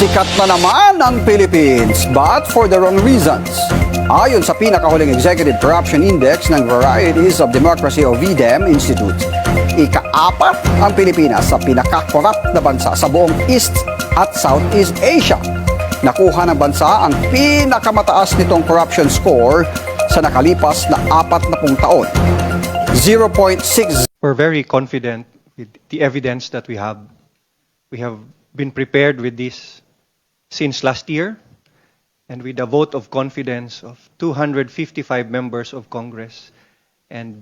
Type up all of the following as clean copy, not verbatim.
Sikat na naman ang Philippines, but for the wrong reasons. Ayon sa pinakahuling Executive Corruption Index ng Varieties of Democracy o VDEM Institute, ika-apat ang Pilipinas sa pinaka-corrupt na bansa sa buong East at Southeast Asia. Nakuha ng bansa ang pinakamataas nitong corruption score sa nakalipas na 40 taon. 0.6. We're very confident with the evidence that we have. We have been prepared with this since last year, and with a vote of confidence of 255 members of Congress and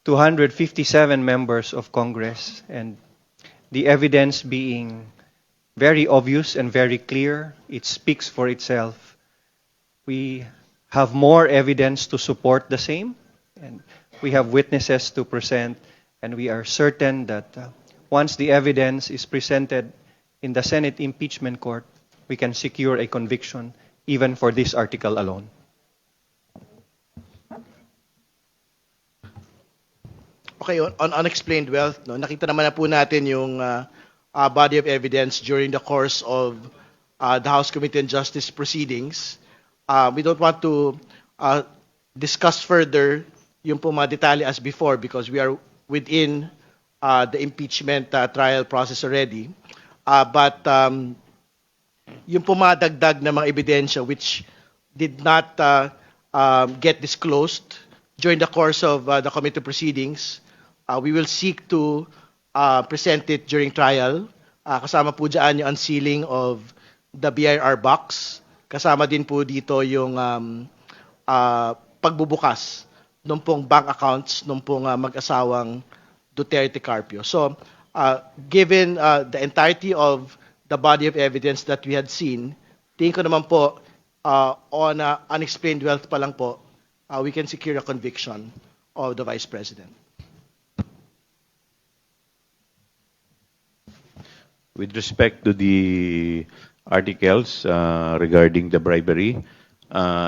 257 members of Congress, and the evidence being very obvious and very clear, it speaks for itself. We have more evidence to support the same, and we have witnesses to present, and we are certain that once the evidence is presented in the Senate impeachment court, we can secure a conviction even for this article alone. Okay, on unexplained wealth, no, nakita naman na po natin yung body of evidence during the course of the House Committee on Justice proceedings. We don't want to discuss further yung po mga detalye as before because we are within the impeachment trial process already. But yung pumadagdag na mga ebidensya which did not get disclosed during the course of the committee proceedings, we will seek to present it during trial. Kasama po dyan yung unsealing of the BIR box. Kasama din po dito yung pagbubukas ng pong bank accounts ng pong mag-asawang Duterte Carpio. So, given the entirety of the body of evidence that we had seen, tingin ko naman po, on unexplained wealth pa lang po, we can secure a conviction of the Vice President. With respect to the articles regarding the bribery,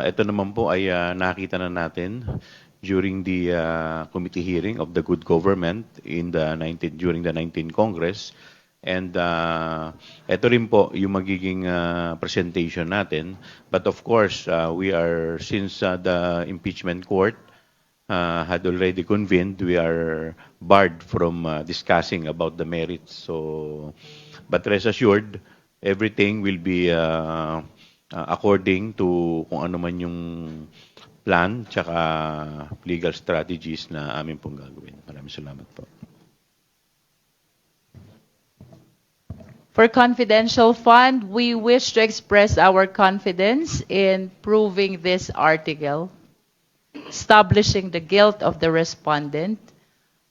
ito naman po ay nakita na natin during the committee hearing of the good government during the 19th Congress. And ito rin po yung magiging presentation natin. But of course, since the impeachment court had already convened, we are barred from discussing about the merits. So, but rest assured, everything will be according to kung ano man yung plan tsaka legal strategies na amin pong gagawin. Maraming salamat po. For confidential fund, we wish to express our confidence in proving this article, establishing the guilt of the respondent.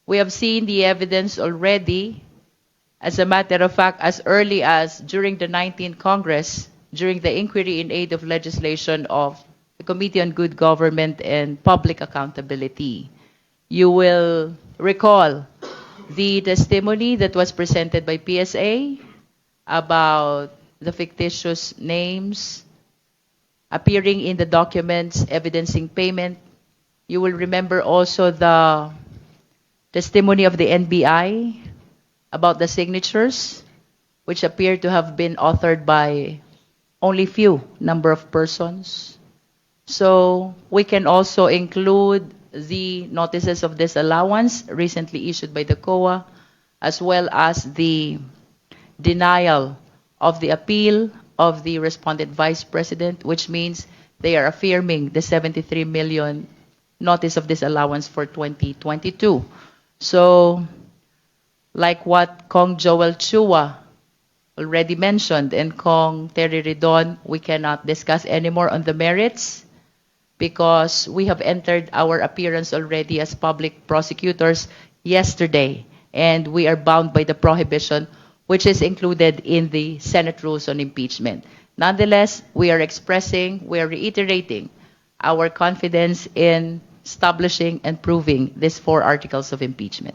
We have seen the evidence already. As a matter of fact, as early as during the 19th Congress, during the inquiry in aid of legislation of the Committee on Good Government and Public Accountability. You will recall the testimony that was presented by PSA about the fictitious names appearing in the documents evidencing payment. You will remember also the testimony of the NBI about the signatures, which appear to have been authored by only few number of persons. So we can also include the notices of disallowance recently issued by the COA, as well as the denial of the appeal of the respondent vice president, which means they are affirming the 73 million notice of disallowance for 2022. So, like what Kong Joel Chua already mentioned and Kong Terry Ridon, we cannot discuss anymore on the merits because we have entered our appearance already as public prosecutors yesterday, and we are bound by the prohibition which is included in the Senate Rules on Impeachment. Nonetheless, we are reiterating our confidence in establishing and proving these 4 articles of impeachment.